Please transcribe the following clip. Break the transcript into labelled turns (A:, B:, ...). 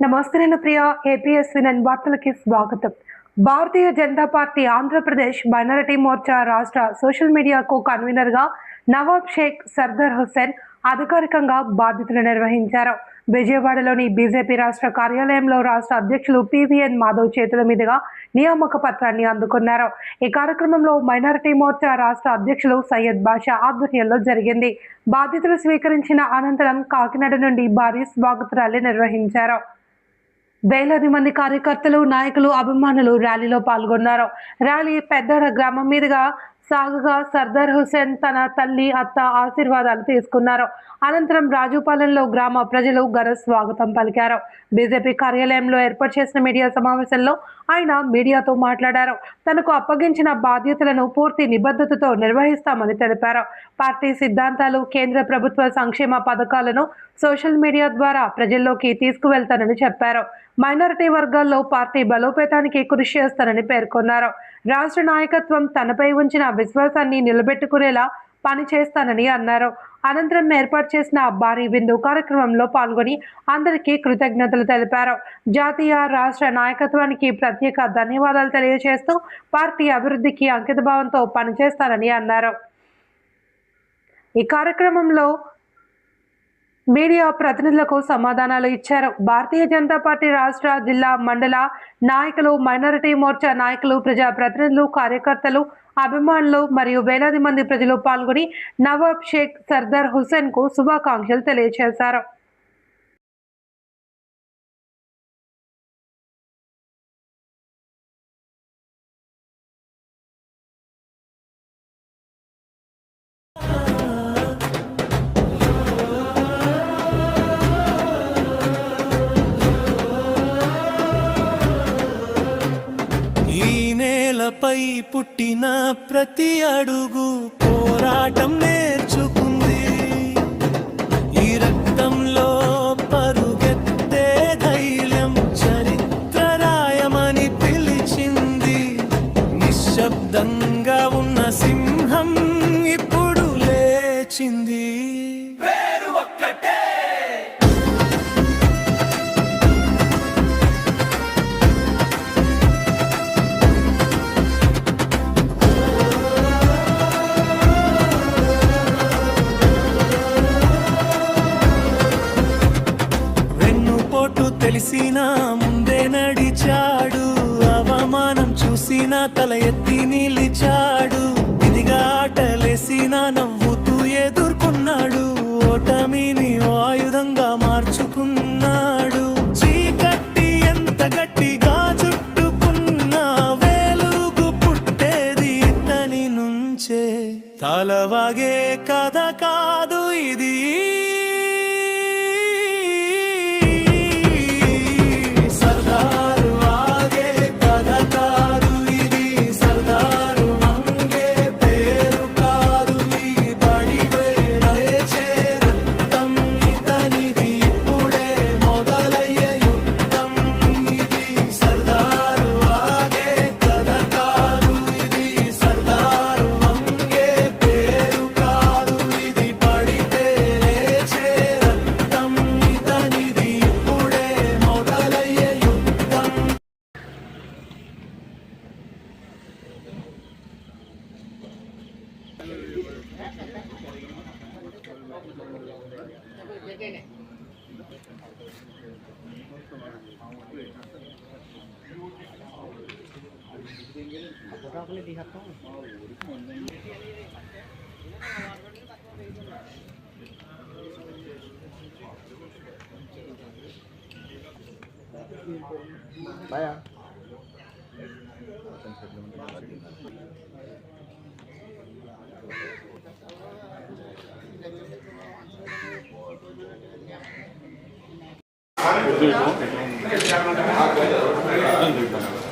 A: నమస్తే నేను ప్రియ ఏపీఎస్ వినన్ వార్తలకి స్వాగతం. భారతీయ జనతా పార్టీ ఆంధ్రప్రదేశ్ మైనారిటీ మోర్చా రాష్ట్ర సోషల్ మీడియాకు కన్వీనర్ గా నవాబ్ షేక్ సర్దార్ హుస్సేన్ అధికారికంగా బాధ్యతలు నిర్వహించారు. విజయవాడలోని బీజేపీ రాష్ట్ర కార్యాలయంలో రాష్ట్ర అధ్యక్షులు పివిఎన్ మాధవ్ చేతుల మీదుగా నియామక పత్రాన్ని అందుకున్నారు. ఈ కార్యక్రమంలో మైనారిటీ మోర్చా రాష్ట్ర అధ్యక్షులు సయ్యద్ బాషా ఆధ్వర్యంలో జరిగింది. బాధ్యతలు స్వీకరించిన అనంతరం కాకినాడ నుండి భారీ స్వాగత ర్యాలీ నిర్వహించారు. వేలాది మంది కార్యకర్తలు, నాయకులు, అభిమానులు ర్యాలీలో పాల్గొన్నారు. ర్యాలీ పెద్దడ గ్రామం మీదుగా సాగగా సర్దార్ హుస్సేన్ తన తల్లి, అత్త ఆశీర్వాదాలు తీసుకున్నారు. అనంతరం రాజుపాలెంలో గ్రామ ప్రజలు ఘన స్వాగతం పలికారు. బీజేపీ కార్యాలయంలో ఏర్పాటు చేసిన మీడియా సమావేశంలో ఆయన మీడియాతో మాట్లాడారు. తనకు అప్పగించిన బాధ్యతలను పూర్తి నిబద్ధతతో నిర్వహిస్తామని తెలిపారు. పార్టీ సిద్ధాంతాలు, కేంద్ర ప్రభుత్వ సంక్షేమ పథకాలను సోషల్ మీడియా ద్వారా ప్రజల్లోకి తీసుకువెళ్తానని చెప్పారు. మైనారిటీ వర్గాల్లో పార్టీ బలోపేతానికి కృషి చేస్తానని పేర్కొన్నారు. రాష్ట్ర నాయకత్వం తనపై ఉంచిన విశ్వాసాన్ని నిలబెట్టుకునేలా పని చేస్తానని అన్నారు. అనంతరం ఏర్పాటు చేసిన భారీ విందు కార్యక్రమంలో పాల్గొని అందరికీ కృతజ్ఞతలు తెలిపారు. జాతీయ, రాష్ట్ర నాయకత్వానికి ప్రత్యేక ధన్యవాదాలు తెలియజేస్తూ పార్టీ అభివృద్ధికి అంకితభావంతో పనిచేస్తానని అన్నారు. ఈ కార్యక్రమంలో మీడియా ప్రతినిధులకు సమాధానాలు ఇచ్చారు. భారతీయ జనతా పార్టీ రాష్ట్ర, జిల్లా, మండల నాయకులు, మైనారిటీ మోర్చా నాయకులు, ప్రజా ప్రతినిధులు, కార్యకర్తలు, అభిమానులు మరియు వేలాది మంది ప్రజలు పాల్గొని నవాబ్ షేక్ సర్దార్ హుస్సేన్ కు శుభాకాంక్షలు తెలియజేశారు.
B: పై పుట్టిన ప్రతి అడుగు పోరాటం నేర్చుకుంది. ఈ రక్తంలో పరుగెత్తే ధైర్యం చరిత్ర రాయమని పిలిచింది. నిశ్శబ్దంగా ఉన్న సింహం ఇప్పుడు లేచింది. తెలిసినా ముందే నడిచాడు, అవమానం చూసినా తల ఎత్తి నిలిచాడు. ఇదిగా ఆటలేసినా నవ్వుతూ ఎదుర్కొన్నాడు, ఓటమిని ఆయుధంగా మార్చుకున్నాడు. చీకటి ఎంత గట్టిగా చుట్టుకున్నా వెలుగు పుట్టేది ఇతని నుంచే. తలవాగే కథ కాదు ఇది,
C: Bye. Good.